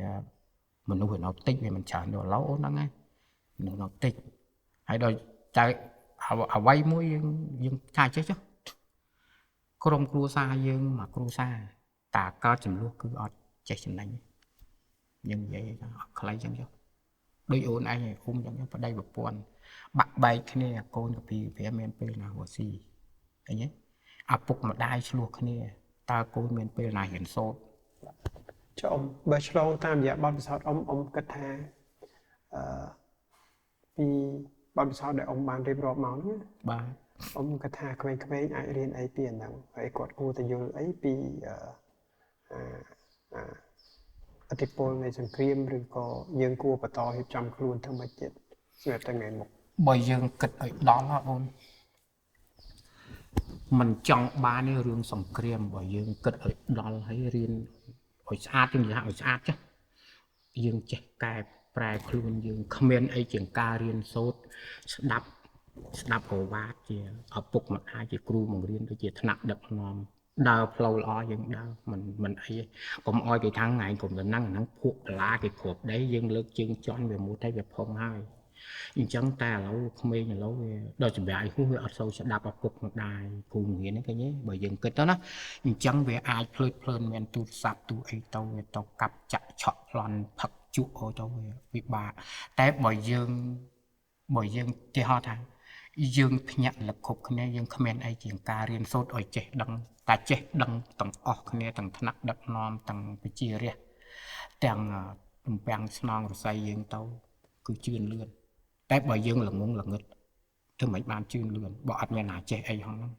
A: មនុស្សវានៅតិចវាមិនច្រើនដូចឥឡូវអូនហ្នឹងឯងមនុស្សនៅតិចហើយដល់តែអ្វីមួយយើងថាចេះចុះក្រុមគ្រួសារយើងមកគ្រួសារតាកើតចំនួនគឺអត់ចេះចំណេញយើងនិយាយថាអត់ខ្លីចឹងចុះដូចអូនឯងអ៊ុំចឹងប្តីប្រពន្ធបាក់បែកគ្នាកូនកពីវាមានពេលណារស់ស៊ីឃើញទេឪពុកម្ដាយឆ្លោះគ្នាតើកូនមានពេលណារៀនសូត្រ
C: ចុះអ៊ំបើឆ្លងតាមរយៈបទពិសោធន៍អ៊ំគិតថាពីបទពិសោធន៍ដែលអ៊ំបានរៀបរាប់មកហ្នឹង
A: បាទ
C: អ៊ំគិតថាក្មេងៗអាចរៀនអីពីអាហ្នឹងហើយគាត់គួរតែយល់អីពីឥទ្ធិពលនៃសង្គ្រាមឬក៏យើងគួរបន្តរៀបចំខ្លួនធ្វើម៉េចទៀតស្រាប់តែថ្ងៃមុខ
A: បើយើងគិតឲ្យដល់ណាបងមិនចង់បានទេរឿងសង្គ្រាមបើយើងគិតឲ្យដល់ហើយរៀនឲ្យស្អាតយើងនិយាយឲ្យស្អាតចុះយើងចេះកែប្រែខ្លួនយើងគ្មានអីជាងការរៀនសូត្រស្ដាប់ប្រវត្តិជាឪពុកម្ដាយជាគ្រូបង្រៀនដូចជាថ្នាក់ដឹកនាំដើរផ្លូវល្អយើងដើរមិនអីកុំអោយគេថាថ្ងៃកុំទៅហ្នឹងភក់កាឡាគេគ្រប់ដីយើងលើកជើងជន់វាមួយតែវាផុងហើយអញ្ចឹងតែឥឡូវក្មេងឥឡូវវាដល់ចម្រាយហួសវាអត់សូវស្ដាប់ឪពុកម្ដាយគ្រូបង្រៀនហ្នឹងឃើញទេបើយើងគិតទៅណាអញ្ចឹងវាអាចភ្លើតភ្លើនមានទូរស័ព្ទទូអីទៅវាទៅកាប់ចាក់ឆក់ប្លន់ផឹកជក់អីទៅវាពិបាកតែបើយើងគេហៅថាយើងភ្ញាក់លឹកគ្រប់គ្នាយើងគ្មានអីជាងការរៀនសូត្រឲ្យចេះដឹងតែចេះដឹងទាំងអស់គ្នាទាំងថ្នាក់ដឹកនាំទាំងវិជារះទាំងទំពាំងស្នងរស័យយើងទៅគឺជឿនលឿនតែបើយើងល្ងងល្ងឹតធ្វើមិនបានជឿនលឿនបើអត់មានណាចេះអីហងហ្នឹង